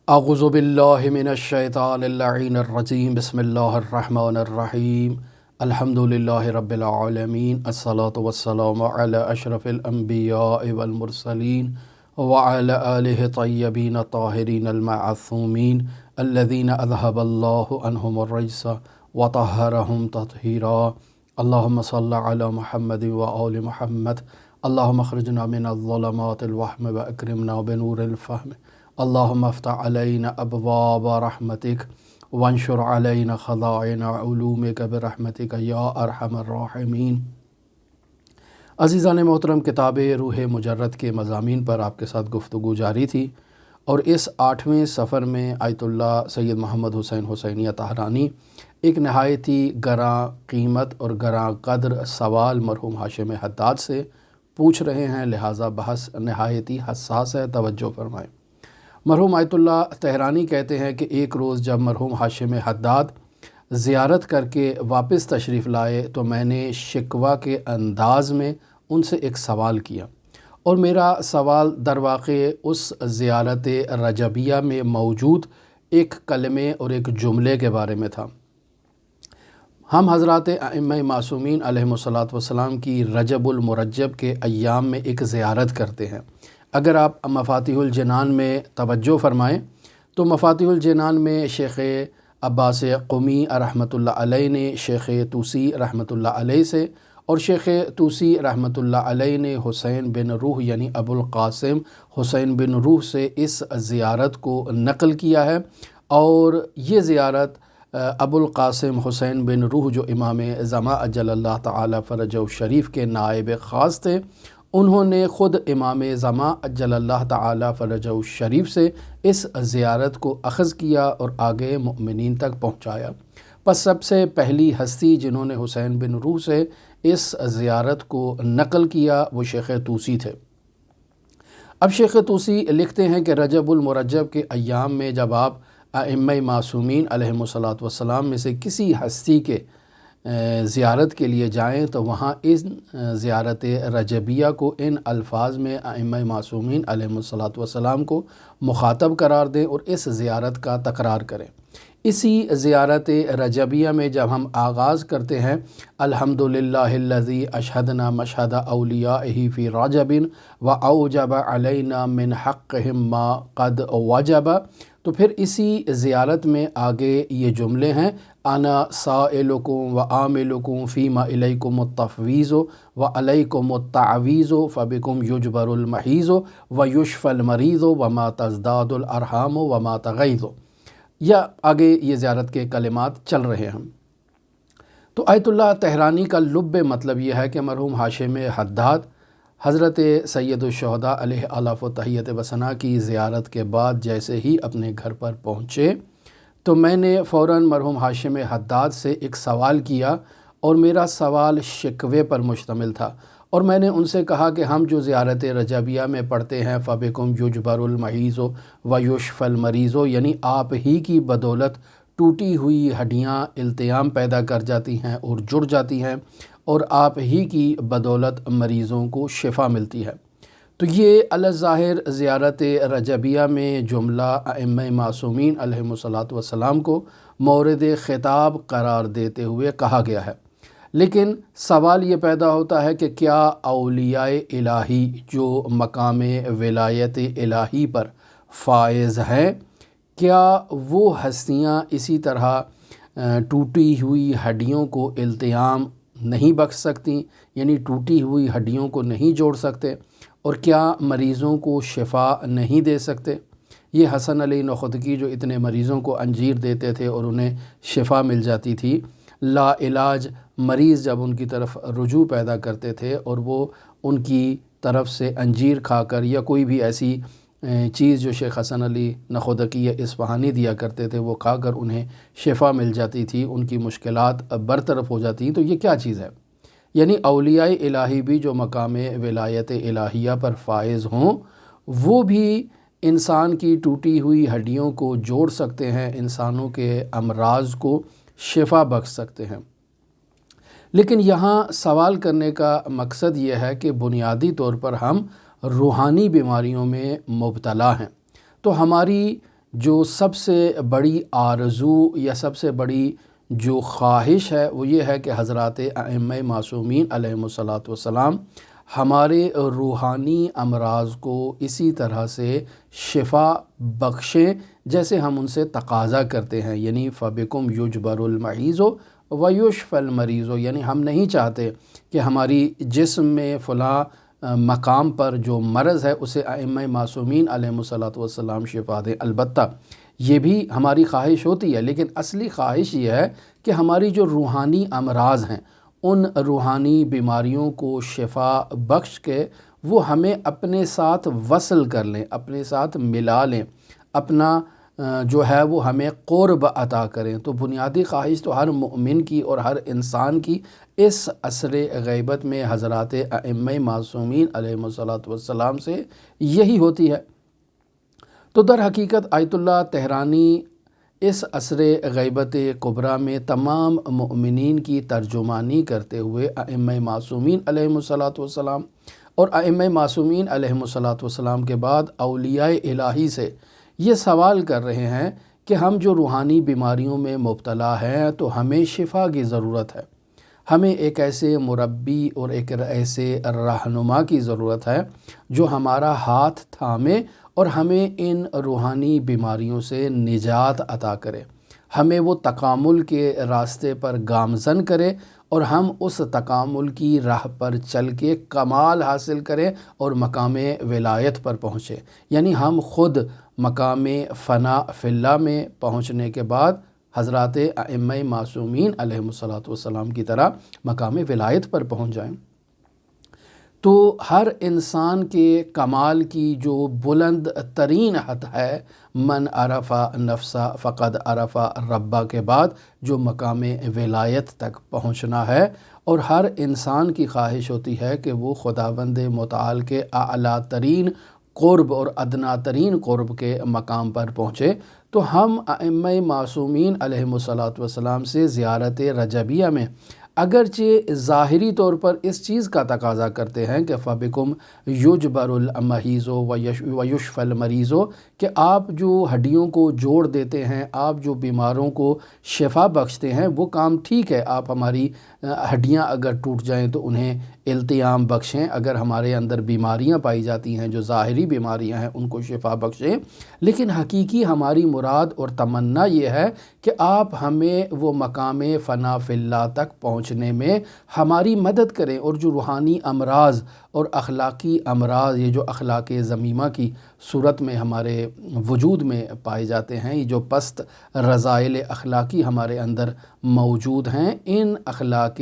اعوذ باللہ من الشیطان اللعین الرجیم بسم اللہ الرحمن الرحیم الحمد للہ رب العالمین الصلاة والسلام علی اشرف الانبیاء والمرسلین وعلی آلہ طیبین طاہرین المعصومین الذین اذہب اللہ عنہم الرجس وطہرہم تطہیرا اللہم صل علی محمد وآل محمد اللہم اخرجنا من الظلمات الوہم واکرمنا بنور الفہم اللہم افتح علینا ابواب رحمتک وانشر علینا خزائن علومک برحمتک یا ارحم الراحمین۔ عزیزان محترم، کتاب روح مجرد کے مضامین پر آپ کے ساتھ گفتگو جاری تھی، اور اس 8ویں سفر میں آیت اللہ سید محمد حسین حسینیہ طہرانی ایک نہایت ہی گراں قیمت اور گراں قدر سوال مرحوم ہاشم حداد سے پوچھ رہے ہیں، لہٰذا بحث نہایت ہی حساس ہے، توجہ فرمائیں۔ مرحوم آیت اللہ طہرانی کہتے ہیں کہ ایک روز جب مرحوم ہاشم حداد زیارت کر کے واپس تشریف لائے تو میں نے شکوہ کے انداز میں ان سے ایک سوال کیا، اور میرا سوال در واقع اس زیارت رجبیہ میں موجود ایک کلمے اور ایک جملے کے بارے میں تھا۔ ہم حضرات ائمہ معصومین علیہم الصلاۃ والسلام کی رجب المرجب کے ایام میں ایک زیارت کرتے ہیں۔ اگر آپ مفاتیح الجنان میں توجہ فرمائیں تو مفاتیح الجنان میں شیخ عباس قمی رحمۃ اللہ علیہ نے شیخ طوسی رحمۃ اللہ علیہ سے، اور شیخ طوسی رحمۃ اللہ علیہ نے حسین بن روح یعنی ابو القاسم حسین بن روح سے اس زیارت کو نقل کیا ہے، اور یہ زیارت ابو القاسم حسین بن روح جو امام زمان اجل اللہ تعالی فرجہ الشریف کے نائب خاص تھے، انہوں نے خود امام زمان اجل اللہ تعالی فرجہ الشریف سے اس زیارت کو اخذ کیا اور آگے مؤمنین تک پہنچایا۔ پس سب سے پہلی ہستی جنہوں نے حسین بن روح سے اس زیارت کو نقل کیا وہ شیخ طوسی تھے۔ اب شیخ طوسی لکھتے ہیں کہ رجب المرجب کے ایام میں جب آپ ائمہ معصومین علیہم الصلاۃ والسلام میں سے کسی ہستی کے زیارت کے لیے جائیں تو وہاں اس زیارت رجبیہ کو ان الفاظ میں ائمہ معصومین علیہم الصلاۃ والسلام کو مخاطب قرار دیں اور اس زیارت کا تکرار کریں۔ اسی زیارت رجبیہ میں جب ہم آغاز کرتے ہیں الحمدللہ الذی اشہدنا مشہد اولیائہ فی رجب واوجب علینا من حقہم ما قد وجب، تو پھر اسی زیارت میں آگے یہ جملے ہیں انا سائلکم وعاملکم فیما الیکم التفویض وعلیکم التعویض فبکم یجبر المحیض ویشفی المریض وما تزداد الارحام وما تغیض، یا آگے یہ زیارت کے کلمات چل رہے ہیں۔ تو آیت اللہ طہرانی کا لب مطلب یہ ہے کہ مرحوم ہاشم حداد حضرت سید الشہداء علیہ آلاف و تحیت و ثنا کی زیارت کے بعد جیسے ہی اپنے گھر پر پہنچے تو میں نے فوراً مرحوم ہاشم حداد سے ایک سوال کیا، اور میرا سوال شکوے پر مشتمل تھا، اور میں نے ان سے کہا کہ ہم جو زیارت رجبیہ میں پڑھتے ہیں فَبِكُمْ يُجْبَرُ الْمَحِيضُ وَيُشْفَى الْمَرِيضُ، یعنی آپ ہی کی بدولت ٹوٹی ہوئی ہڈیاں التیام پیدا کر جاتی ہیں اور جڑ جاتی ہیں، اور آپ ہی کی بدولت مریضوں کو شفا ملتی ہے۔ تو یہ الظاہر زیارت رجبیہ میں جملہ ائمہ معصومین علیہم الصلاۃ والسلام کو مورد خطاب قرار دیتے ہوئے کہا گیا ہے، لیکن سوال یہ پیدا ہوتا ہے کہ کیا اولیاء الہی جو مقام ولایت الہی پر فائز ہیں، کیا وہ ہستیاں اسی طرح ٹوٹی ہوئی ہڈیوں کو التیام نہیں بخش سکتی، یعنی ٹوٹی ہوئی ہڈیوں کو نہیں جوڑ سکتے، اور کیا مریضوں کو شفا نہیں دے سکتے؟ یہ حسن علی نخودگی جو اتنے مریضوں کو انجیر دیتے تھے اور انہیں شفا مل جاتی تھی، لا علاج مریض جب ان کی طرف رجوع پیدا کرتے تھے اور وہ ان کی طرف سے انجیر کھا کر یا کوئی بھی ایسی چیز جو شیخ حسن علی نخودگی اصفہانی دیا کرتے تھے وہ کھا کر انہیں شفا مل جاتی تھی، ان کی مشکلات برطرف ہو جاتی ہیں، تو یہ کیا چیز ہے؟ یعنی اولیاء الہی بھی جو مقام ولایت الہیہ پر فائز ہوں وہ بھی انسان کی ٹوٹی ہوئی ہڈیوں کو جوڑ سکتے ہیں، انسانوں کے امراض کو شفا بخش سکتے ہیں۔ لیکن یہاں سوال کرنے کا مقصد یہ ہے کہ بنیادی طور پر ہم روحانی بیماریوں میں مبتلا ہیں، تو ہماری جو سب سے بڑی آرزو یا سب سے بڑی جو خواہش ہے وہ یہ ہے کہ حضرات ائمہ معصومین علیہم الصلاۃ والسلام ہمارے روحانی امراض کو اسی طرح سے شفا بخشیں جیسے ہم ان سے تقاضا کرتے ہیں، یعنی فَبِكُمْ يُجْبَرُ الْمَرِيضُ وَيُشْفَى الْمَرِيضُ، یعنی ہم نہیں چاہتے کہ ہماری جسم میں فلاں مقام پر جو مرض ہے اسے ائمہ معصومین علیہم الصلاۃ والسلام شفا دیں۔ البتہ یہ بھی ہماری خواہش ہوتی ہے، لیکن اصلی خواہش یہ ہے کہ ہماری جو روحانی امراض ہیں ان روحانی بیماریوں کو شفا بخش کے وہ ہمیں اپنے ساتھ وصل کر لیں، اپنے ساتھ ملا لیں، اپنا جو ہے وہ ہمیں قرب عطا کریں۔ تو بنیادی خواہش تو ہر مومن کی اور ہر انسان کی اس عصر غیبت میں حضرات ائمہ معصومین علیہم الصلاۃ والسلام سے یہی ہوتی ہے۔ تو در حقیقت آیت اللہ طہرانی اس عصر غیبت کبریٰ میں تمام مؤمنین کی ترجمانی کرتے ہوئے ائمہ معصومین علیہم الصلاۃ والسلام اور ائمہ معصومین علیہم الصلاۃ والسلام کے بعد اولیاء الہی سے یہ سوال کر رہے ہیں کہ ہم جو روحانی بیماریوں میں مبتلا ہیں تو ہمیں شفا کی ضرورت ہے، ہمیں ایک ایسے مربی اور ایک ایسے رہنما کی ضرورت ہے جو ہمارا ہاتھ تھامے اور ہمیں ان روحانی بیماریوں سے نجات عطا کرے، ہمیں وہ تکامل کے راستے پر گامزن کرے اور ہم اس تکامل کی راہ پر چل کے کمال حاصل کریں اور مقام ولایت پر پہنچیں، یعنی ہم خود مقام فنا فی اللہ میں پہنچنے کے بعد حضرات ائمہ معصومین علیہم الصلاۃ والسلام کی طرح مقام ولایت پر پہنچ جائیں۔ تو ہر انسان کے کمال کی جو بلند ترین حد ہے، من عرف نفسہ فقد عرف ربہ کے بعد جو مقام ولایت تک پہنچنا ہے، اور ہر انسان کی خواہش ہوتی ہے کہ وہ خداوند متعال کے اعلیٰ ترین قرب اور ادنا ترین قرب کے مقام پر پہنچے۔ تو ہم ائمہ معصومین علیہم الصلاۃ والسلام سے زیارت رجبیہ میں اگرچہ ظاہری طور پر اس چیز کا تقاضا کرتے ہیں کہ فَبِكُمْ يُجْبَرُ الْمَرِيضُ وَيُشْفَى الْمَرِيضُ، کہ آپ جو ہڈیوں کو جوڑ دیتے ہیں، آپ جو بیماروں کو شفا بخشتے ہیں، وہ کام ٹھیک ہے، آپ ہماری ہڈیاں اگر ٹوٹ جائیں تو انہیں التیام بخشیں، اگر ہمارے اندر بیماریاں پائی جاتی ہیں جو ظاہری بیماریاں ہیں ان کو شفا بخشیں، لیکن حقیقی ہماری مراد اور تمنا یہ ہے کہ آپ ہمیں وہ مقام فنا فی اللہ تک پہنچنے میں ہماری مدد کریں، اور جو روحانی امراض اور اخلاقی امراض، یہ جو اخلاق ذمیمہ کی صورت میں ہمارے وجود میں پائے جاتے ہیں، یہ جو پست رذائل اخلاقی ہمارے اندر موجود ہیں، ان اخلاق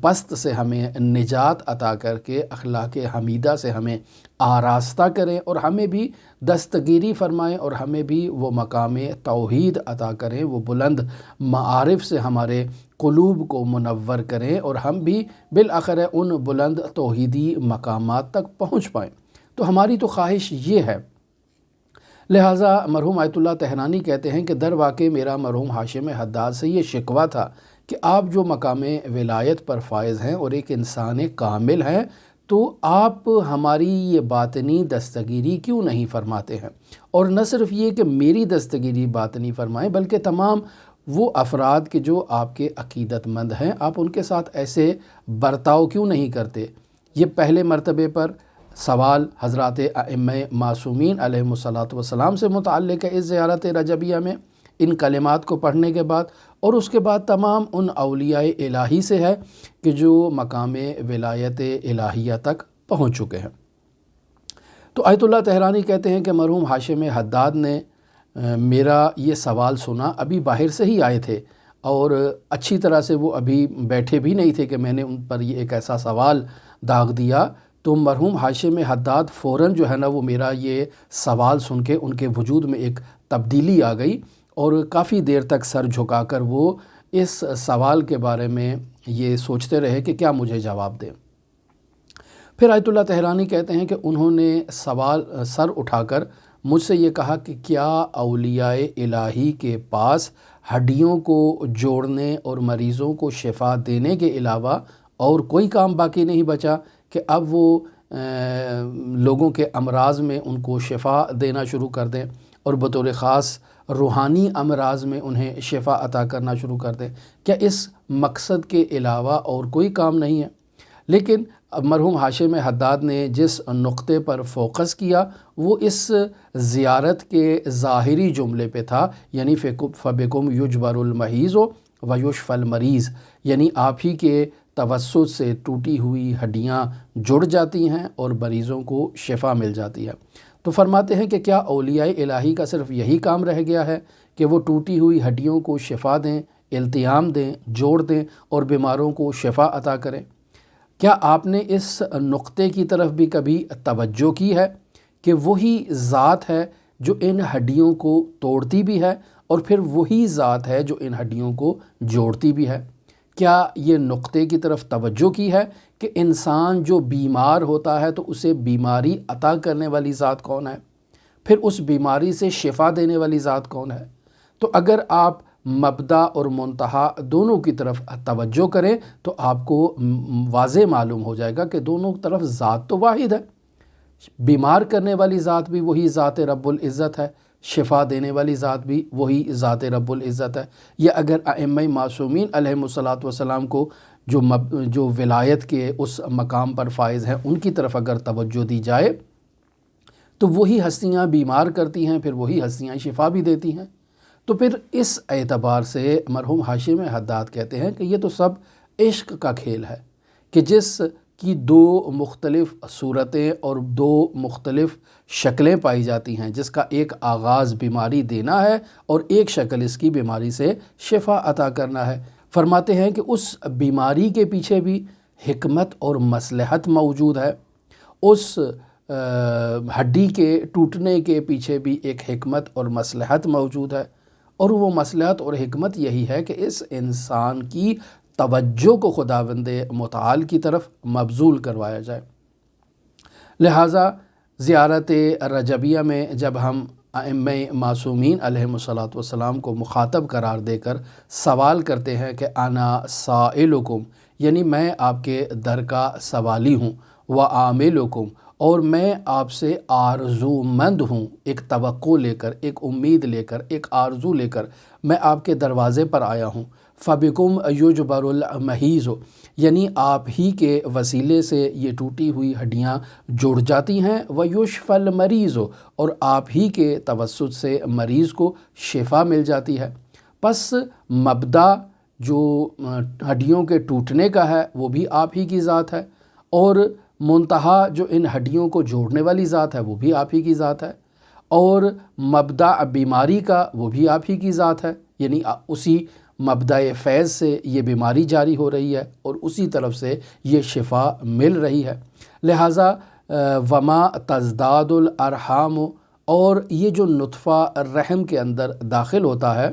پست سے ہمیں نجات عطا کر کے اخلاق حمیدہ سے ہمیں آراستہ کریں اور ہمیں بھی دستگیری فرمائیں اور ہمیں بھی وہ مقام توحید عطا کریں، وہ بلند معارف سے ہمارے قلوب کو منور کریں اور ہم بھی بالآخر ان بلند توحیدی مقامات تک پہنچ پائیں۔ تو ہماری تو خواہش یہ ہے۔ لہٰذا مرحوم آیت اللہ طہرانی کہتے ہیں کہ در واقع میرا مرحوم ہاشم حداد سے یہ شکوہ تھا کہ آپ جو مقام ولایت پر فائز ہیں اور ایک انسان کامل ہیں، تو آپ ہماری یہ باطنی دستگیری کیوں نہیں فرماتے ہیں؟ اور نہ صرف یہ کہ میری دستگیری باطنی فرمائیں، بلکہ تمام وہ افراد کے جو آپ کے عقیدت مند ہیں، آپ ان کے ساتھ ایسے برتاؤ کیوں نہیں کرتے؟ یہ پہلے مرتبے پر سوال حضرات ائمہ معصومین علیہم الصلاۃ والسلام سے متعلق ہے اس زیارت رجبیہ میں، ان کلمات کو پڑھنے کے بعد، اور اس کے بعد تمام ان اولیاء الہی سے ہے کہ جو مقام ولایت الہیہ تک پہنچ چکے ہیں۔ تو آیت اللہ طہرانی کہتے ہیں کہ مرحوم ہاشم حداد نے میرا یہ سوال سنا، ابھی باہر سے ہی آئے تھے اور اچھی طرح سے وہ ابھی بیٹھے بھی نہیں تھے کہ میں نے ان پر یہ ایک ایسا سوال داغ دیا، تو مرحوم ہاشم حداد فوراً جو ہے نا وہ میرا یہ سوال سن کے ان کے وجود میں ایک تبدیلی آ گئی اور کافی دیر تک سر جھکا کر وہ اس سوال کے بارے میں یہ سوچتے رہے کہ کیا مجھے جواب دیں۔ پھر آیت اللہ طہرانی کہتے ہیں کہ انہوں نے سر اٹھا کر مجھ سے یہ کہا کہ کیا اولیاء الہی کے پاس ہڈیوں کو جوڑنے اور مریضوں کو شفا دینے کے علاوہ اور کوئی کام باقی نہیں بچا کہ اب وہ لوگوں کے امراض میں ان کو شفا دینا شروع کر دیں؟ اور بطور خاص روحانی امراض میں انہیں شفا عطا کرنا شروع کر دیں؟ کیا اس مقصد کے علاوہ اور کوئی کام نہیں ہے؟ لیکن مرحوم ہاشم حداد نے جس نقطے پر فوکس کیا وہ اس زیارت کے ظاہری جملے پہ تھا، یعنی فَبِكُمْ يُجْبَرُ الْمَحِيضُ وَيُشْفَى الْمَرِيضُ، یعنی آپ ہی کے توسط سے ٹوٹی ہوئی ہڈیاں جڑ جاتی ہیں اور مریضوں کو شفا مل جاتی ہے۔ تو فرماتے ہیں کہ کیا اولیاء الہی کا صرف یہی کام رہ گیا ہے کہ وہ ٹوٹی ہوئی ہڈیوں کو شفا دیں، التیام دیں، جوڑ دیں اور بیماروں کو شفا عطا کریں؟ کیا آپ نے اس نقطے کی طرف بھی کبھی توجہ کی ہے کہ وہی ذات ہے جو ان ہڈیوں کو توڑتی بھی ہے اور پھر وہی ذات ہے جو ان ہڈیوں کو جوڑتی بھی ہے؟ کیا یہ نقطے کی طرف توجہ کی ہے کہ انسان جو بیمار ہوتا ہے تو اسے بیماری عطا کرنے والی ذات کون ہے؟ پھر اس بیماری سے شفا دینے والی ذات کون ہے؟ تو اگر آپ مبدا اور منتہا دونوں کی طرف توجہ کریں تو آپ کو واضح معلوم ہو جائے گا کہ دونوں طرف ذات تو واحد ہے۔ بیمار کرنے والی ذات بھی وہی ذات رب العزت ہے، شفا دینے والی ذات بھی وہی ذات رب العزت ہے۔ یا اگر ائمہ معصومین علیہم الصلاۃ والسلام کو جو ولایت کے اس مقام پر فائز ہیں ان کی طرف اگر توجہ دی جائے تو وہی ہستیاں بیمار کرتی ہیں، پھر وہی ہستیاں شفا بھی دیتی ہیں۔ تو پھر اس اعتبار سے مرحوم ہاشم حداد کہتے ہیں کہ یہ تو سب عشق کا کھیل ہے کہ جس کی دو مختلف صورتیں اور دو مختلف شکلیں پائی جاتی ہیں، جس کا ایک آغاز بیماری دینا ہے اور ایک شکل اس کی بیماری سے شفا عطا کرنا ہے۔ فرماتے ہیں کہ اس بیماری کے پیچھے بھی حکمت اور مصلحت موجود ہے، اس ہڈی کے ٹوٹنے کے پیچھے بھی ایک حکمت اور مصلحت موجود ہے، اور وہ مصلحت اور حکمت یہی ہے کہ اس انسان کی توجہ کو خداوند متعال کی طرف مبذول کروایا جائے۔ لہٰذا زیارت رجبیہ میں جب ہم ائمہ معصومین علیہم الصلاۃ والسلام کو مخاطب قرار دے کر سوال کرتے ہیں کہ انا سائلکم، یعنی میں آپ کے در کا سوالی ہوں، وعاملکم، اور میں آپ سے آرزو مند ہوں، ایک توقع لے کر، ایک امید لے کر، ایک آرزو لے کر میں آپ کے دروازے پر آیا ہوں۔ فَبِكُمْ يُجْبَرُ الْمَحِيضُ، یعنی آپ ہی کے وسیلے سے یہ ٹوٹی ہوئی ہڈیاں جڑ جاتی ہیں، وَيُشْفَى الْمَرِيضُ، اور آپ ہی کے توسط سے مریض کو شفا مل جاتی ہے۔ پس مبدا جو ہڈیوں کے ٹوٹنے کا ہے وہ بھی آپ ہی کی ذات ہے، اور منتہا جو ان ہڈیوں کو جوڑنے والی ذات ہے وہ بھی آپ ہی کی ذات ہے، اور مبدا بیماری کا وہ بھی آپ ہی کی ذات ہے، یعنی اسی مبدأ فیض سے یہ بیماری جاری ہو رہی ہے اور اسی طرف سے یہ شفا مل رہی ہے۔ لہٰذا وما تزداد الارحام، اور یہ جو نطفہ رحم کے اندر داخل ہوتا ہے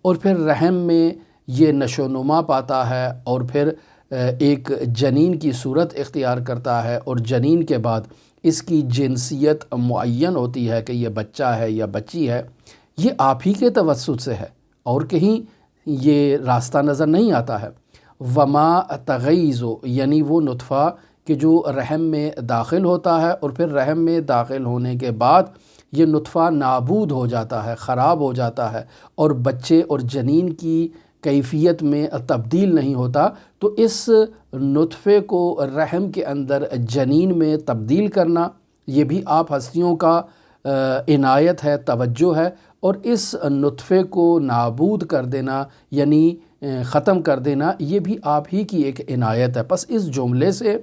اور پھر رحم میں یہ نشو و نما پاتا ہے اور پھر ایک جنین کی صورت اختیار کرتا ہے، اور جنین کے بعد اس کی جنسیت معین ہوتی ہے کہ یہ بچہ ہے یا بچی ہے، یہ آپ ہی کے توسط سے ہے اور کہیں یہ راستہ نظر نہیں آتا ہے۔ وما تغیظ، یعنی وہ نطفہ کہ جو رحم میں داخل ہوتا ہے اور پھر رحم میں داخل ہونے کے بعد یہ نطفہ نابود ہو جاتا ہے، خراب ہو جاتا ہے اور بچے اور جنین کی کیفیت میں تبدیل نہیں ہوتا، تو اس نطفے کو رحم کے اندر جنین میں تبدیل کرنا یہ بھی آپ ہستیوں کا عنایت ہے، توجہ ہے، اور اس نطفے کو نابود کر دینا یعنی ختم کر دینا یہ بھی آپ ہی کی ایک عنایت ہے۔ پس اس جملے سے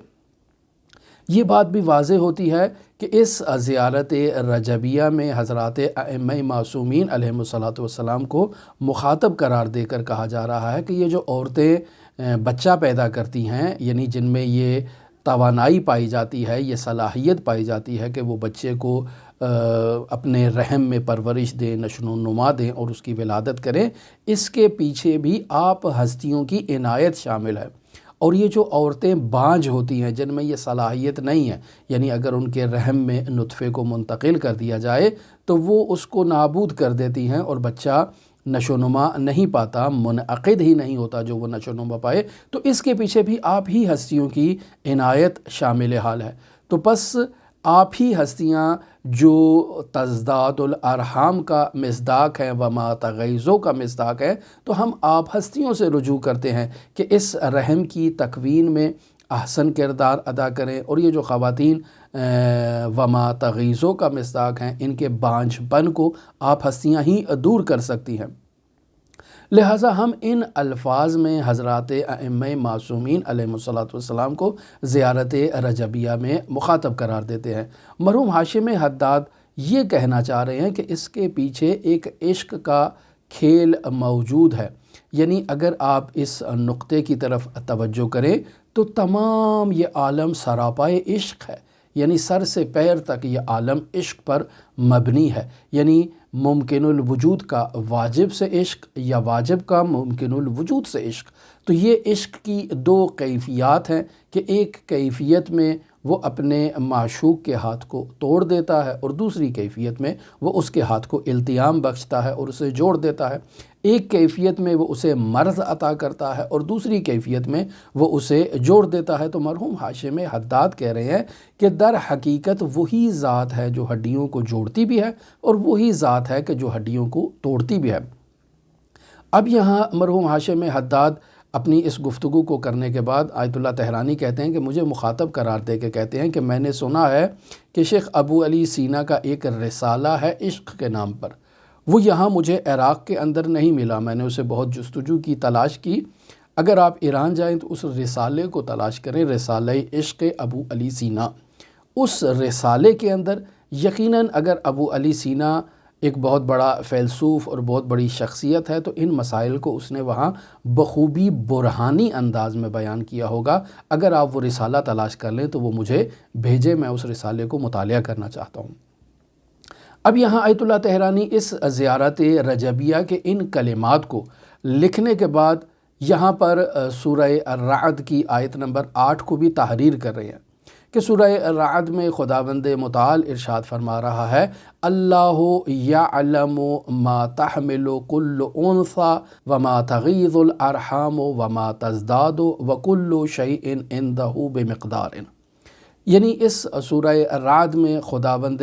یہ بات بھی واضح ہوتی ہے کہ اس زیارت رجبیہ میں حضرات ائمہ معصومین علیہم الصلاۃ والسلام کو مخاطب قرار دے کر کہا جا رہا ہے کہ یہ جو عورتیں بچہ پیدا کرتی ہیں، یعنی جن میں یہ توانائی پائی جاتی ہے، یہ صلاحیت پائی جاتی ہے کہ وہ بچے کو اپنے رحم میں پرورش دیں، نشو و نما دیں اور اس کی ولادت کریں، اس کے پیچھے بھی آپ ہستیوں کی عنایت شامل ہے۔ اور یہ جو عورتیں بانجھ ہوتی ہیں جن میں یہ صلاحیت نہیں ہے، یعنی اگر ان کے رحم میں نطفے کو منتقل کر دیا جائے تو وہ اس کو نابود کر دیتی ہیں اور بچہ نشو و نما نہیں پاتا، منعقد ہی نہیں ہوتا جو وہ نشو و نما پائے، تو اس کے پیچھے بھی آپ ہی ہستیوں کی عنایت شامل حال ہے۔ تو پس آپ ہی ہستیاں جو تزداد الارحام کا مصداق ہیں وما تغیظو کا مصداق ہے، تو ہم آپ ہستیوں سے رجوع کرتے ہیں کہ اس رحم کی تکوین میں احسن کردار ادا کریں، اور یہ جو خواتین وما تغیظو کا مصداق ہیں، ان کے بانجھ پن کو آپ ہستیاں ہی دور کر سکتی ہیں۔ لہٰذا ہم ان الفاظ میں حضرات ائمہ معصومین علیہم السلام کو زیارت رجبیہ میں مخاطب قرار دیتے ہیں۔ مرحوم ہاشم حداد یہ کہنا چاہ رہے ہیں کہ اس کے پیچھے ایک عشق کا کھیل موجود ہے، یعنی اگر آپ اس نقطے کی طرف توجہ کریں تو تمام یہ عالم سراپائے عشق ہے، یعنی سر سے پیر تک یہ عالم عشق پر مبنی ہے، یعنی ممکن الوجود کا واجب سے عشق یا واجب کا ممکن الوجود سے عشق۔ تو یہ عشق کی دو کیفیات ہیں کہ ایک کیفیت میں وہ اپنے معشوق کے ہاتھ کو توڑ دیتا ہے، اور دوسری کیفیت میں وہ اس کے ہاتھ کو التیام بخشتا ہے اور اسے جوڑ دیتا ہے۔ ایک کیفیت میں وہ اسے مرض عطا کرتا ہے اور دوسری کیفیت میں وہ اسے جوڑ دیتا ہے۔ تو مرحوم ہاشم حداد کہہ رہے ہیں کہ در حقیقت وہی ذات ہے جو ہڈیوں کو جوڑتی بھی ہے اور وہی ذات ہے کہ جو ہڈیوں کو توڑتی بھی ہے۔ اب یہاں مرحوم ہاشم حداد اپنی اس گفتگو کو کرنے کے بعد آیت اللہ تہرانی کہتے ہیں کہ مجھے مخاطب قرار دے کے کہتے ہیں کہ میں نے سنا ہے کہ شیخ ابو علی سینا کا ایک رسالہ ہے عشق کے نام پر، وہ یہاں مجھے عراق کے اندر نہیں ملا، میں نے اسے بہت جستجو کی، تلاش کی۔ اگر آپ ایران جائیں تو اس رسالے کو تلاش کریں، رسالہ عشق ابو علی سینا۔ اس رسالے کے اندر یقیناً اگر ابو علی سینا ایک بہت بڑا فیلسوف اور بہت بڑی شخصیت ہے تو ان مسائل کو اس نے وہاں بخوبی برہانی انداز میں بیان کیا ہوگا۔ اگر آپ وہ رسالہ تلاش کر لیں تو وہ مجھے بھیجیں، میں اس رسالے کو مطالعہ کرنا چاہتا ہوں۔ اب یہاں آیت اللہ تہرانی اس زیارت رجبیہ کے ان کلمات کو لکھنے کے بعد یہاں پر سورہ الرعد کی آیت نمبر 8 کو بھی تحریر کر رہے ہیں کہ سورہ الرعد میں خداوند متعال ارشاد فرما رہا ہے، اللہ یعلم ما تحمل کل انثی وما تغیض الارحام وما تزداد وکل شیء عندہ بمقدار۔ یعنی اس سورہ الرعد میں خداوند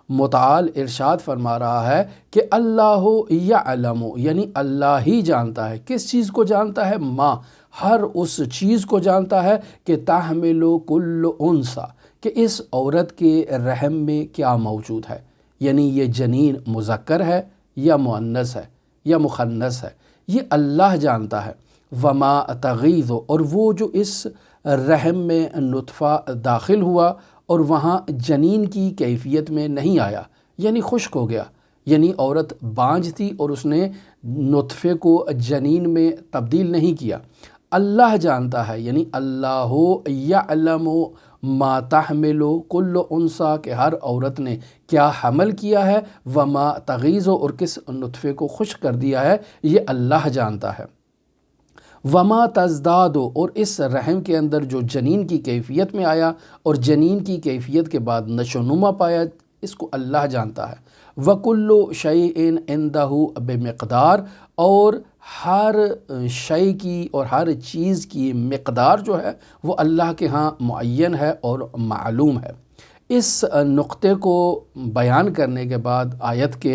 متعال ارشاد فرما رہا ہے کہ اللہ یعلم، یعنی اللہ ہی جانتا ہے۔ کس چیز کو جانتا ہے؟ ما، ہر اس چیز کو جانتا ہے کہ تحمل کل انثی، کہ اس عورت کے رحم میں کیا موجود ہے، یعنی یہ جنین مذکر ہے یا مؤنث ہے یا مخنث ہے، یہ اللہ جانتا ہے۔ وما تغیض، اور وہ جو اس رحم میں نطفہ داخل ہوا اور وہاں جنین کی کیفیت میں نہیں آیا، یعنی خشک ہو گیا، یعنی عورت بانجھ تھی اور اس نے نطفے کو جنین میں تبدیل نہیں کیا، اللہ جانتا ہے، یعنی اللہ یعلم ما تحمل کل انثی، کہ ہر عورت نے کیا حمل کیا ہے، وما تغیض، اور کس نطفے کو خشک کر دیا ہے، یہ اللہ جانتا ہے۔ وما تزداد، اور اس رحم کے اندر جو جنین کی کیفیت میں آیا اور جنین کی کیفیت کے بعد نشو و نما پایا، اس کو اللہ جانتا ہے۔ وَكُلُّ شَيْءٍ عِندَهُ بِمِقْدَار، اور ہر شے کی اور ہر چیز کی مقدار جو ہے وہ اللہ کے ہاں معین ہے اور معلوم ہے۔ اس نقطے کو بیان کرنے کے بعد آیت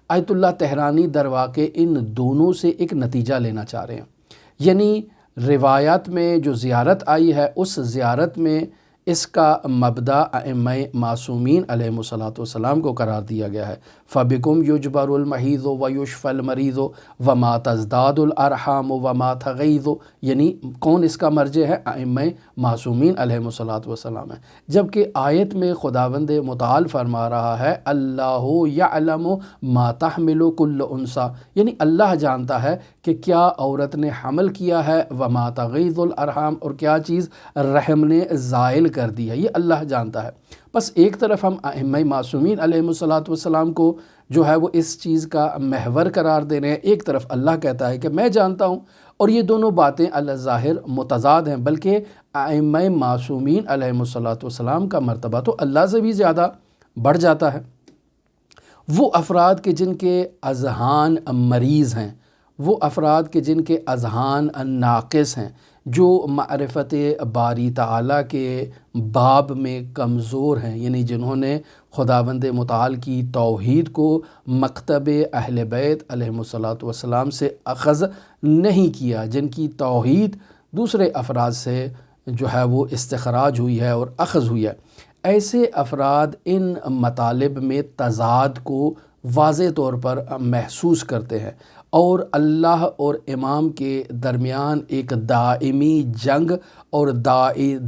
اللہ تہرانی در واقع ان دونوں سے ایک نتیجہ لینا چاہ رہے ہیں، یعنی روایات میں جو زیارت آئی ہے اس زیارت میں اس کا مبدا ائمہ معصومین علیہم السلام کو قرار دیا گیا ہے۔ فَبِكُمْ يُجْبَرُ الْمَحِيضُ وَيُشْفَى الْمَرِيضُ وَمَا تَزْدَادُ الْأَرْحَامُ وَمَا تَغِيضُ، یعنی کون اس کا مرجع ہے؟ ائمہ معصومین علیہم السلام ہے۔ جبکہ آیت میں خداوند متعال فرما رہا ہے اللہ یعلم ما تحمل کل انثی، یعنی اللہ جانتا ہے کہ کیا عورت نے حمل کیا ہے، وما تغیض الارحام، اور کیا چیز رحم نے زائل کر دی ہے، یہ اللہ جانتا ہے۔ بس ایک طرف ہم ائمہ معصومین علیہم السلام کو جو ہے وہ اس چیز کا محور قرار دے رہے ہیں، ایک طرف اللہ کہتا ہے کہ میں جانتا ہوں، اور یہ دونوں باتیں الظاہر متضاد ہیں، بلکہ ائمہ معصومین علیہم السلام کا مرتبہ تو اللہ سے بھی زیادہ بڑھ جاتا ہے۔ وہ افراد کہ جن کے اذہان مریض ہیں، وہ افراد کہ جن کے اذہان ناقص ہیں، جو معرفت باری تعالیٰ کے باب میں کمزور ہیں، یعنی جنہوں نے خداوند متعال کی توحید کو مکتب اہل بیت علیہم الصلاۃ والسلام سے اخذ نہیں کیا، جن کی توحید دوسرے افراد سے جو ہے وہ استخراج ہوئی ہے اور اخذ ہوئی ہے، ایسے افراد ان مطالب میں تضاد کو واضح طور پر محسوس کرتے ہیں، اور اللہ اور امام کے درمیان ایک دائمی جنگ اور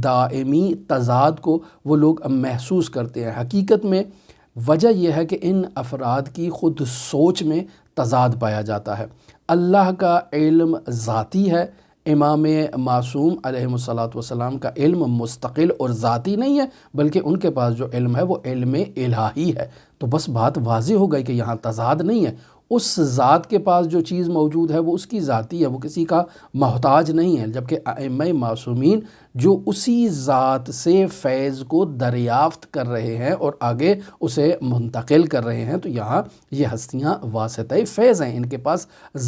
دائمی تضاد کو وہ لوگ محسوس کرتے ہیں۔ حقیقت میں وجہ یہ ہے کہ ان افراد کی خود سوچ میں تضاد پایا جاتا ہے۔ اللہ کا علم ذاتی ہے، امام معصوم علیہ الصلاۃ والسلام کا علم مستقل اور ذاتی نہیں ہے، بلکہ ان کے پاس جو علم ہے وہ علم الہی ہے۔ تو بس بات واضح ہو گئی کہ یہاں تضاد نہیں ہے، اس ذات کے پاس جو چیز موجود ہے وہ اس کی ذاتی ہے، وہ کسی کا محتاج نہیں ہے، جبکہ ائمہ معصومین جو اسی ذات سے فیض کو دریافت کر رہے ہیں اور آگے اسے منتقل کر رہے ہیں، تو یہاں یہ ہستیاں واسطہ فیض ہیں، ان کے پاس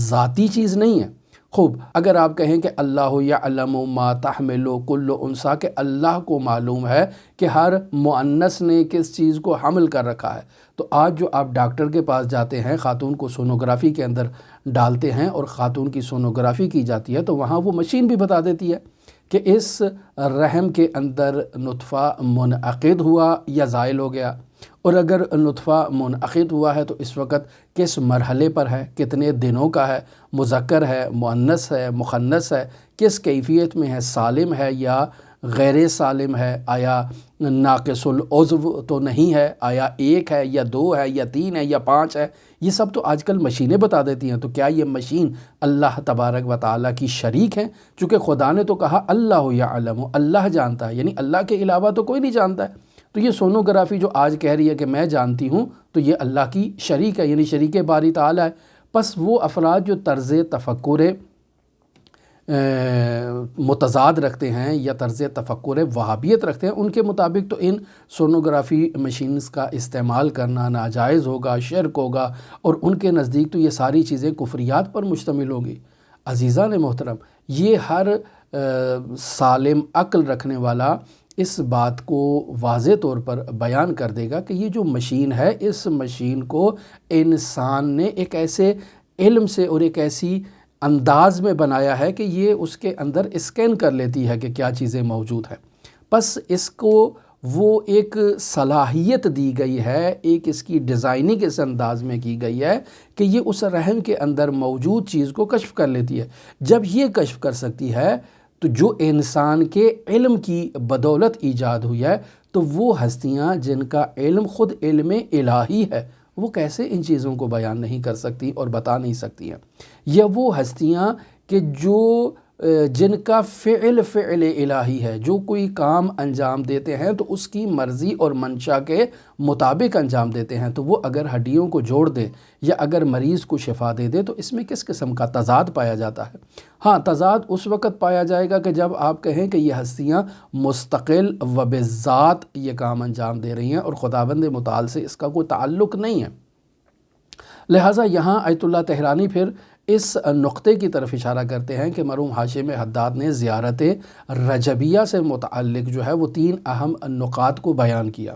ذاتی چیز نہیں ہے۔ خوب، اگر آپ کہیں کہ اللہ یعلم ما تحمل کل انثی، کہ اللہ کو معلوم ہے کہ ہر مؤنث نے کس چیز کو حمل کر رکھا ہے، تو آج جو آپ ڈاکٹر کے پاس جاتے ہیں، خاتون کو سونوگرافی کے اندر ڈالتے ہیں اور خاتون کی سونوگرافی کی جاتی ہے، تو وہاں وہ مشین بھی بتا دیتی ہے کہ اس رحم کے اندر نطفہ منعقد ہوا یا زائل ہو گیا، اور اگر نطفہ منعقد ہوا ہے تو اس وقت کس مرحلے پر ہے، کتنے دنوں کا ہے، مذکر ہے، مؤنث ہے، مخنث ہے، کس کیفیت میں ہے، سالم ہے یا غیر سالم ہے، آیا ناقص العضو تو نہیں ہے، آیا 1 ہے یا 2 ہے یا 3 ہے یا 5 ہے، یہ سب تو آج کل مشینیں بتا دیتی ہیں۔ تو کیا یہ مشین اللہ تبارک و تعالیٰ کی شریک ہیں؟ چونکہ خدا نے تو کہا اللہ یعلم، اللہ جانتا ہے، یعنی اللہ کے علاوہ تو کوئی نہیں جانتا ہے۔ تو یہ سونوگرافی جو آج کہہ رہی ہے کہ میں جانتی ہوں، تو یہ اللہ کی شریک ہے، یعنی شریک باری تعالیٰ ہے۔ پس وہ افراد جو طرز تفکر متضاد رکھتے ہیں یا طرز تفکر وہابیت رکھتے ہیں، ان کے مطابق تو ان سونوگرافی مشینز کا استعمال کرنا ناجائز ہوگا، شرک ہوگا، اور ان کے نزدیک تو یہ ساری چیزیں کفریات پر مشتمل ہوگی۔ عزیزان محترم، یہ ہر سالم عقل رکھنے والا اس بات کو واضح طور پر بیان کر دے گا کہ یہ جو مشین ہے، اس مشین کو انسان نے ایک ایسے علم سے اور ایک ایسی انداز میں بنایا ہے کہ یہ اس کے اندر اسکین کر لیتی ہے کہ کیا چیزیں موجود ہیں۔ پس اس کو وہ ایک صلاحیت دی گئی ہے، ایک اس کی ڈیزائننگ اس انداز میں کی گئی ہے کہ یہ اس رحم کے اندر موجود چیز کو کشف کر لیتی ہے۔ جب یہ کشف کر سکتی ہے تو جو انسان کے علم کی بدولت ایجاد ہوئی ہے، تو وہ ہستیاں جن کا علم خود علم الہی ہے، وہ کیسے ان چیزوں کو بیان نہیں کر سکتی اور بتا نہیں سکتی ہیں؟ یا وہ ہستیاں کہ جو جن کا فعل الہی ہے، جو کوئی کام انجام دیتے ہیں تو اس کی مرضی اور منشا کے مطابق انجام دیتے ہیں، تو وہ اگر ہڈیوں کو جوڑ دے یا اگر مریض کو شفا دے دے، تو اس میں کس قسم کا تضاد پایا جاتا ہے؟ ہاں، تضاد اس وقت پایا جائے گا کہ جب آپ کہیں کہ یہ ہستیاں مستقل و بذات یہ کام انجام دے رہی ہیں اور خداوند متعال سے اس کا کوئی تعلق نہیں ہے۔ لہٰذا یہاں آیت اللہ تہرانی پھر اس نقطے کی طرف اشارہ کرتے ہیں کہ مرحوم ہاشم حداد نے زیارت رجبیہ سے متعلق جو ہے وہ 3 اہم نقاط کو بیان کیا۔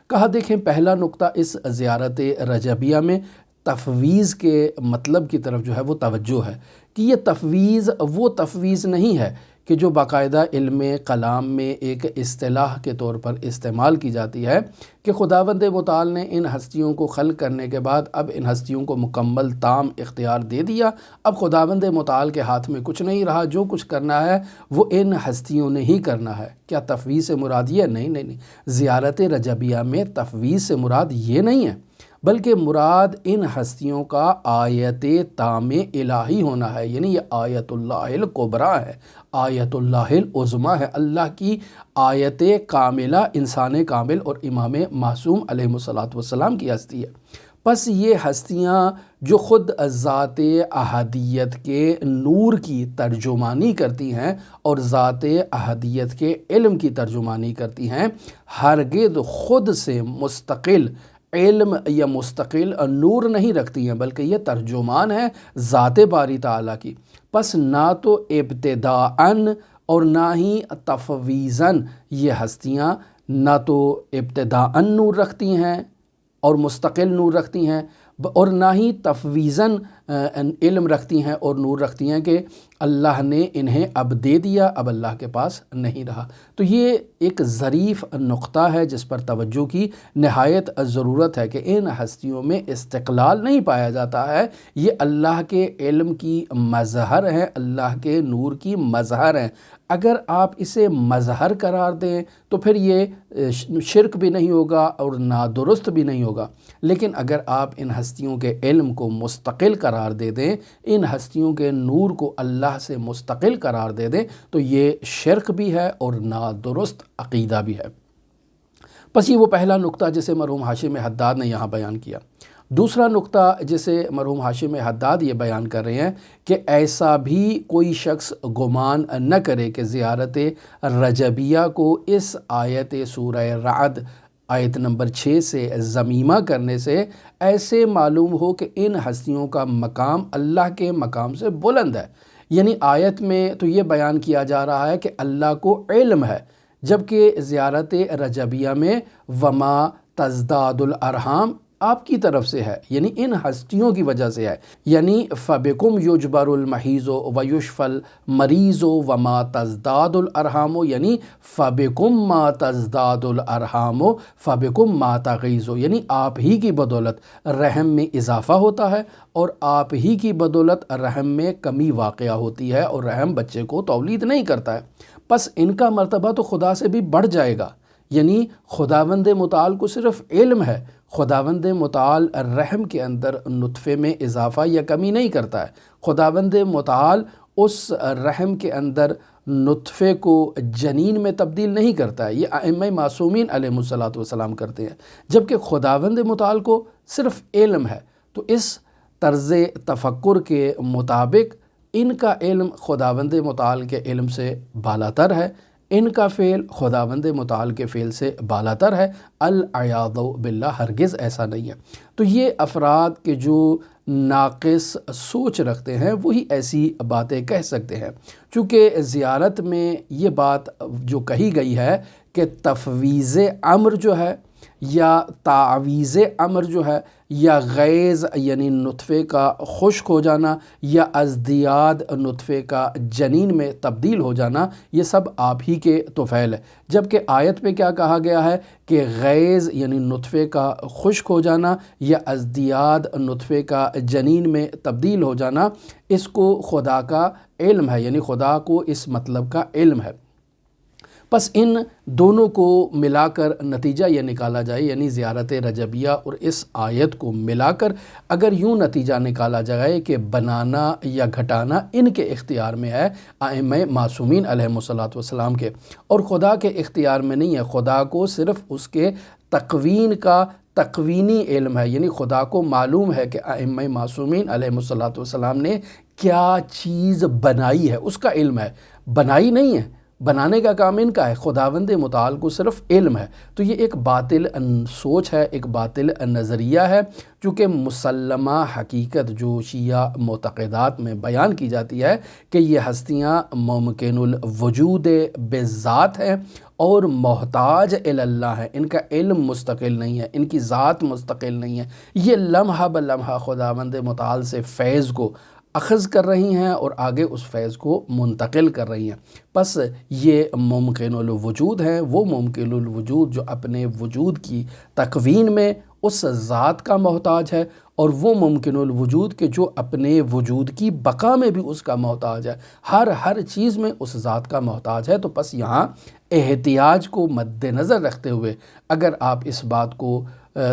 کہا دیکھیں، پہلا نقطہ اس زیارت رجبیہ میں تفویض کے مطلب کی طرف جو ہے وہ توجہ ہے کہ یہ تفویض وہ تفویض نہیں ہے کہ جو باقاعدہ علم کلام میں ایک اصطلاح کے طور پر استعمال کی جاتی ہے کہ خداوند متعال نے ان ہستیوں کو خلق کرنے کے بعد اب ان ہستیوں کو مکمل تام اختیار دے دیا، اب خداوند متعال کے ہاتھ میں کچھ نہیں رہا، جو کچھ کرنا ہے وہ ان ہستیوں نے ہی کرنا ہے۔ کیا تفویض سے مراد یہ؟ نہیں، زیارت رجبیہ میں تفویض سے مراد یہ نہیں ہے، بلکہ مراد ان ہستیوں کا آیت تام الہی ہونا ہے، یعنی یہ آیت اللہ الکبریٰ ہے، آیت اللہ العظمیٰ ہے، اللہ کی آیت کاملہ، انسان کامل اور امام معصوم علیہ الصلاۃ والسلام کی ہستی ہے۔ پس یہ ہستیاں جو خود ذات احدیت کے نور کی ترجمانی کرتی ہیں اور ذات احدیت کے علم کی ترجمانی کرتی ہیں، ہرگز خود سے مستقل علم یا مستقل نور نہیں رکھتی ہیں، بلکہ یہ ترجمان ہے ذات باری تعالیٰ کی۔ پس نہ تو ابتداءً اور نہ ہی تفویضاً یہ ہستیاں نہ تو ابتداءً نور رکھتی ہیں اور مستقل نور رکھتی ہیں، اور نہ ہی تفویضاً علم رکھتی ہیں اور نور رکھتی ہیں کہ اللہ نے انہیں اب دے دیا، اب اللہ کے پاس نہیں رہا۔ تو یہ ایک ظریف نقطہ ہے جس پر توجہ کی نہایت ضرورت ہے کہ ان ہستیوں میں استقلال نہیں پایا جاتا ہے، یہ اللہ کے علم کی مظہر ہیں، اللہ کے نور کی مظہر ہیں۔ اگر آپ اسے مظہر قرار دیں تو پھر یہ شرک بھی نہیں ہوگا اور نادرست بھی نہیں ہوگا، لیکن اگر آپ ان ہستیوں کے علم کو مستقل قرار دے دیں، ان ہستیوں کے نور کو اللہ سے مستقل قرار دے دیں، تو یہ شرک بھی ہے اور نادرست عقیدہ بھی ہے۔ بس یہ وہ پہلا نقطہ جسے مرحوم ہاشم حداد نے یہاں بیان کیا۔ دوسرا نقطہ جسے مرحوم ہاشم حداد یہ بیان کر رہے ہیں کہ ایسا بھی کوئی شخص گمان نہ کرے کہ زیارت رجبیہ کو اس آیت سورہ رعد آیت نمبر 6 سے ضمیمہ کرنے سے ایسے معلوم ہو کہ ان ہستیوں کا مقام اللہ کے مقام سے بلند ہے۔ یعنی آیت میں تو یہ بیان کیا جا رہا ہے کہ اللہ کو علم ہے، جبکہ زیارت رجبیہ میں وما تزداد الارحام آپ کی طرف سے ہے، یعنی ان ہستیوں کی وجہ سے ہے۔ یعنی فبکم یجبر المحیض ویشفی المریض وما تزداد الارحام، یعنی فبکم ما تزداد الارحام فبکم ما تغیض، یعنی آپ ہی کی بدولت رحم میں اضافہ ہوتا ہے اور آپ ہی کی بدولت رحم میں کمی واقعہ ہوتی ہے اور رحم بچے کو تولید نہیں کرتا ہے۔ پس ان کا مرتبہ تو خدا سے بھی بڑھ جائے گا، یعنی خداوند متعال کو صرف علم ہے، خداوند متعال رحم کے اندر نطفے میں اضافہ یا کمی نہیں کرتا ہے۔ خداوند متعال اس رحم کے اندر نطفے کو جنین میں تبدیل نہیں کرتا ہے، یہ ائمہ معصومین علیہم الصلاۃ کرتے ہیں، جبکہ خداوند متعال کو صرف علم ہے۔ تو اس طرز تفکر کے مطابق ان کا علم خداوند متعال کے علم سے بالاتر ہے، ان کا فعل خداوند متعال کے فعل سے بالاتر ہے، العیاذ باللہ، ہرگز ایسا نہیں ہے۔ تو یہ افراد کے جو ناقص سوچ رکھتے ہیں وہی ایسی باتیں کہہ سکتے ہیں، چونکہ زیارت میں یہ بات جو کہی گئی ہے کہ تفویض امر جو ہے یا تعویض امر جو ہے یا غیظ یعنی نطفے کا خشک ہو جانا یا ازدیاد نطفے کا جنین میں تبدیل ہو جانا، یہ سب آپ ہی کے طفیل ہے، جبکہ آیت میں کیا کہا گیا ہے کہ غیظ یعنی نطفے کا خشک ہو جانا یا ازدیاد نطفے کا جنین میں تبدیل ہو جانا، اس کو خدا کا علم ہے، یعنی خدا کو اس مطلب کا علم ہے۔ پس ان دونوں کو ملا کر نتیجہ یہ نکالا جائے، یعنی زیارت رجبیہ اور اس آیت کو ملا کر اگر یوں نتیجہ نکالا جائے کہ بنانا یا گھٹانا ان کے اختیار میں ہے، ائمہ معصومین علیہم الصلاۃ کے، اور خدا کے اختیار میں نہیں ہے۔ خدا کو صرف اس کے تکوین کا تکوینی علم ہے، یعنی خدا کو معلوم ہے کہ ائمہ معصومین علیہم الصلاۃ نے کیا چیز بنائی ہے، اس کا علم ہے، بنائی نہیں ہے، بنانے کا کام ان کا ہے، خداوند متعال کو صرف علم ہے۔ تو یہ ایک باطل سوچ ہے، ایک باطل نظریہ ہے، چونکہ مسلمہ حقیقت جو شیعہ معتقدات میں بیان کی جاتی ہے کہ یہ ہستیاں ممکن الوجود بذات ہیں اور محتاج اللہ ہیں، ان کا علم مستقل نہیں ہے، ان کی ذات مستقل نہیں ہے، یہ لمحہ بلمحہ خداوند متعال سے فیض کو اخذ کر رہی ہیں اور آگے اس فیض کو منتقل کر رہی ہیں۔ پس یہ ممکن الوجود ہیں، وہ ممکن الوجود جو اپنے وجود کی تکوین میں اس ذات کا محتاج ہے، اور وہ ممکن الوجود کہ جو اپنے وجود کی بقا میں بھی اس کا محتاج ہے، ہر چیز میں اس ذات کا محتاج ہے۔ تو پس یہاں احتیاج کو مد نظر رکھتے ہوئے اگر آپ اس بات کو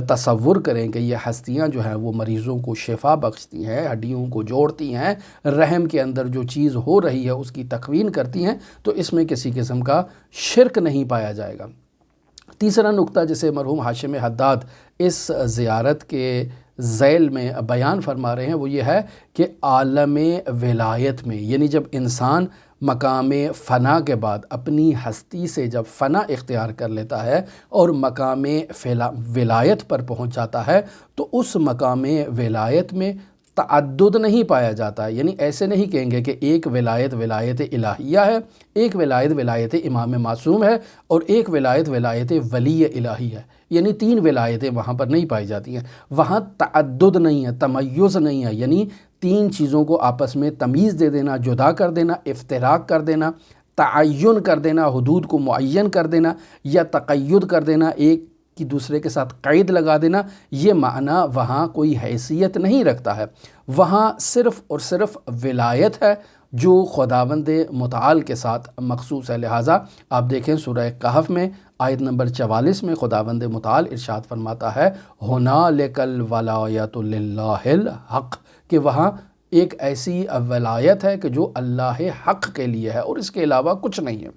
تصور کریں کہ یہ ہستیاں جو ہیں وہ مریضوں کو شفا بخشتی ہیں، ہڈیوں کو جوڑتی ہیں، رحم کے اندر جو چیز ہو رہی ہے اس کی تکوین کرتی ہیں، تو اس میں کسی قسم کا شرک نہیں پایا جائے گا۔ تیسرا نقطہ جسے مرحوم ہاشم حداد اس زیارت کے ذیل میں بیان فرما رہے ہیں وہ یہ ہے کہ عالم ولایت میں، یعنی جب انسان مقام فنا کے بعد اپنی ہستی سے جب فنا اختیار کر لیتا ہے اور مقام ولایت پر پہنچ جاتا ہے، تو اس مقام ولایت میں تعدد نہیں پایا جاتا ہے، یعنی ایسے نہیں کہیں گے کہ ایک ولایت ولایت الہیہ ہے، ایک ولایت ولایت امام معصوم ہے، اور ایک ولایت ولایت ولی الہی ہے، یعنی 3 ولایتیں وہاں پر نہیں پائی جاتی ہیں۔ وہاں تعدد نہیں ہے، تمیز نہیں ہے، یعنی 3 چیزوں کو آپس میں تمیز دے دینا، جدا کر دینا، افتراق کر دینا، تعین کر دینا، حدود کو معین کر دینا، یا تقید کر دینا، ایک کی دوسرے کے ساتھ قید لگا دینا، یہ معنی وہاں کوئی حیثیت نہیں رکھتا ہے۔ وہاں صرف اور صرف ولایت ہے جو خداوند متعال کے ساتھ مخصوص ہے۔ لہٰذا آپ دیکھیں سورہ کہف میں آیت نمبر 44 میں خداوند متعال ارشاد فرماتا ہے ہنالک الولایۃ للہ الحق، کہ وہاں ایک ایسی ولایت ہے کہ جو اللہ حق کے لیے ہے اور اس کے علاوہ کچھ نہیں ہے۔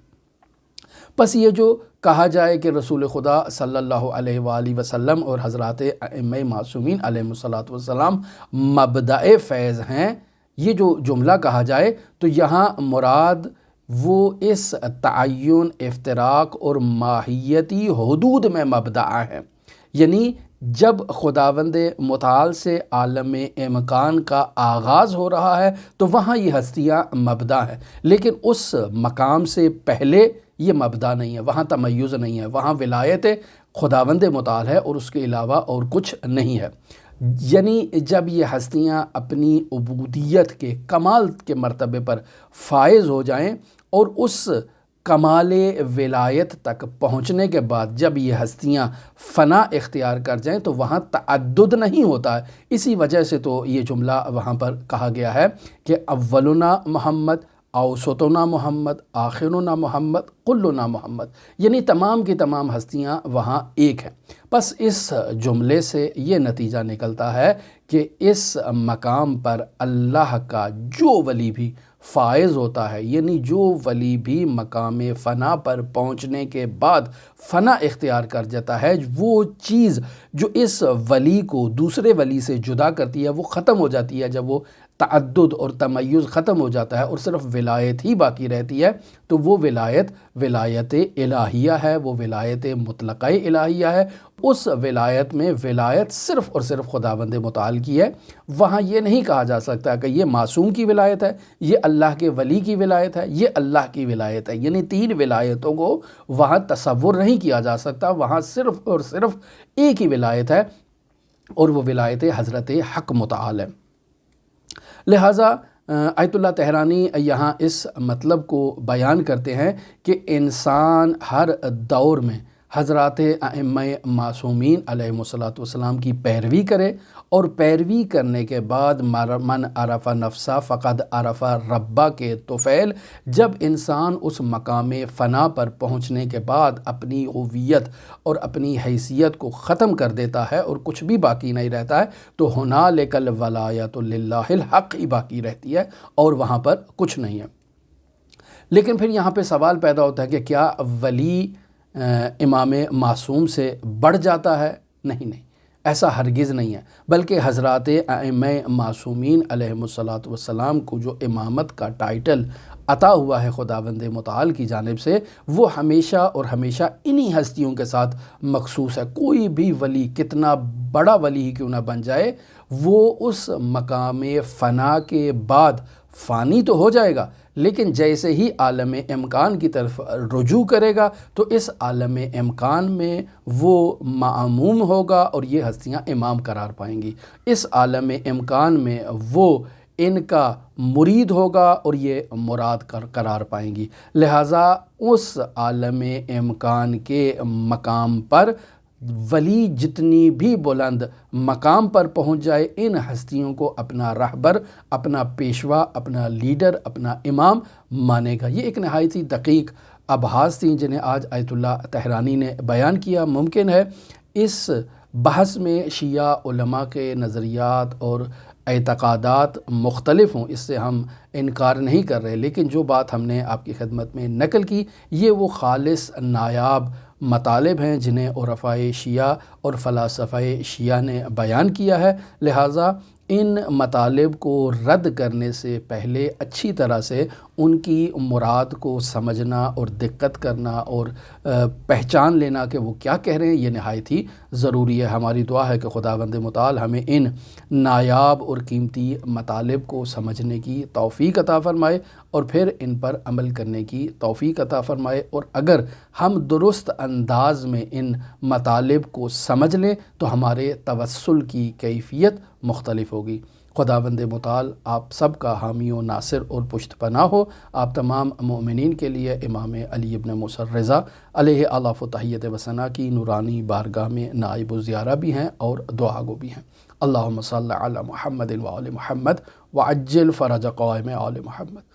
بس یہ جو کہا جائے کہ رسول خدا صلی اللہ علیہ وآلہ وسلم اور حضرات ائمہ معصومین علیہم الصلاۃ والسلام مبدأ فیض ہیں، یہ جو جملہ کہا جائے تو یہاں مراد وہ اس تعین، افتراق اور ماہیتی حدود میں مبدأ ہے، یعنی جب خداوند متعال سے عالم امکان کا آغاز ہو رہا ہے تو وہاں یہ ہستیاں مبدأ ہیں، لیکن اس مقام سے پہلے یہ مبدأ نہیں ہے، وہاں تمیز نہیں ہے، وہاں ولایت خداوند متعال ہے اور اس کے علاوہ اور کچھ نہیں ہے۔ یعنی جب یہ ہستیاں اپنی عبودیت کے کمال کے مرتبے پر فائز ہو جائیں اور اس کمال ولایت تک پہنچنے کے بعد جب یہ ہستیاں فنا اختیار کر جائیں تو وہاں تعدد نہیں ہوتا ہے۔ اسی وجہ سے تو یہ جملہ وہاں پر کہا گیا ہے کہ اولنا محمد، اوسطنا محمد، آخرنا محمد، کلنا محمد، یعنی تمام کی تمام ہستیاں وہاں ایک ہیں۔ بس اس جملے سے یہ نتیجہ نکلتا ہے کہ اس مقام پر اللہ کا جو ولی بھی فائز ہوتا ہے، یعنی جو ولی بھی مقام فنا پر پہنچنے کے بعد فنا اختیار کر جاتا ہے، وہ چیز جو اس ولی کو دوسرے ولی سے جدا کرتی ہے وہ ختم ہو جاتی ہے۔ جب وہ تعدد اور تمیز ختم ہو جاتا ہے اور صرف ولایت ہی باقی رہتی ہے تو وہ ولایت ولایت الہیہ ہے، وہ ولایت مطلقہ الہیہ ہے۔ اس ولایت میں ولایت صرف اور صرف خداوند متعال کی ہے۔ وہاں یہ نہیں کہا جا سکتا کہ یہ معصوم کی ولایت ہے، یہ اللہ کے ولی کی ولایت ہے، یہ اللہ کی ولایت ہے، یعنی 3 ولایتوں کو وہاں تصور نہیں کیا جا سکتا۔ وہاں صرف اور صرف ایک ہی ولایت ہے اور وہ ولایت حضرت حق متعال ہے۔ لہٰذا آیت اللہ طحرانی یہاں اس مطلب کو بیان کرتے ہیں کہ انسان ہر دور میں حضرات ائمہ معصومین علیہم الصلاۃ والسلام کی پیروی کرے، اور پیروی کرنے کے بعد من عرف نفسہ فقد عرف ربہ کے طفیل، جب انسان اس مقام فنا پر پہنچنے کے بعد اپنی ہویت اور اپنی حیثیت کو ختم کر دیتا ہے اور کچھ بھی باقی نہیں رہتا ہے تو ہنالک الولایۃ للہ الحق ہی باقی رہتی ہے اور وہاں پر کچھ نہیں ہے۔ لیکن پھر یہاں پہ سوال پیدا ہوتا ہے کہ کیا ولی امام معصوم سے بڑھ جاتا ہے؟ نہیں، ایسا ہرگز نہیں ہے، بلکہ حضرات ائمہ معصومین علیہم الصلاۃ والسلام کو جو امامت کا ٹائٹل عطا ہوا ہے خداوند متعال کی جانب سے، وہ ہمیشہ اور ہمیشہ انہی ہستیوں کے ساتھ مخصوص ہے۔ کوئی بھی ولی کتنا بڑا ولی ہی کیوں نہ بن جائے، وہ اس مقام فنا کے بعد فانی تو ہو جائے گا، لیکن جیسے ہی عالم امکان کی طرف رجوع کرے گا تو اس عالم امکان میں وہ معموم ہوگا اور یہ ہستیاں امام قرار پائیں گی۔ اس عالم امکان میں وہ ان کا مرید ہوگا اور یہ مراد قرار پائیں گی۔ لہٰذا اس عالم امکان کے مقام پر ولی جتنی بھی بلند مقام پر پہنچ جائے، ان ہستیوں کو اپنا رہبر، اپنا پیشوا، اپنا لیڈر، اپنا امام مانے گا۔ یہ ایک نہایت ہی دقیق ابحاث تھیں جنہیں آج آیت اللہ طحرانی نے بیان کیا۔ ممکن ہے اس بحث میں شیعہ علماء کے نظریات اور اعتقادات مختلف ہوں، اس سے ہم انکار نہیں کر رہے، لیکن جو بات ہم نے آپ کی خدمت میں نقل کی یہ وہ خالص نایاب مطالب ہیں جنہیں عرفائے شیعہ اور فلاسفہ شیعہ نے بیان کیا ہے۔ لہٰذا ان مطالب کو رد کرنے سے پہلے اچھی طرح سے ان کی مراد کو سمجھنا اور دقت کرنا اور پہچان لینا کہ وہ کیا کہہ رہے ہیں، یہ نہایت ہی ضروری ہے۔ ہماری دعا ہے کہ خداوند متعال ہمیں ان نایاب اور قیمتی مطالب کو سمجھنے کی توفیق عطا فرمائے اور پھر ان پر عمل کرنے کی توفیق عطا فرمائے، اور اگر ہم درست انداز میں ان مطالب کو سمجھ لیں تو ہمارے توسل کی کیفیت مختلف ہوگی۔ خداوند متعال آپ سب کا حامی و ناصر اور پشت پناہ ہو۔ آپ تمام مومنین کے لیے امام علی ابن موسیٰ الرضا علیہ الاف و تحیت و ثنا کی نورانی بارگاہ میں نائب و زیارہ بھی ہیں اور دعا گو بھی ہیں۔ اللہم صلی علی محمد و آل محمد وعجل فرج قائم آل محمد۔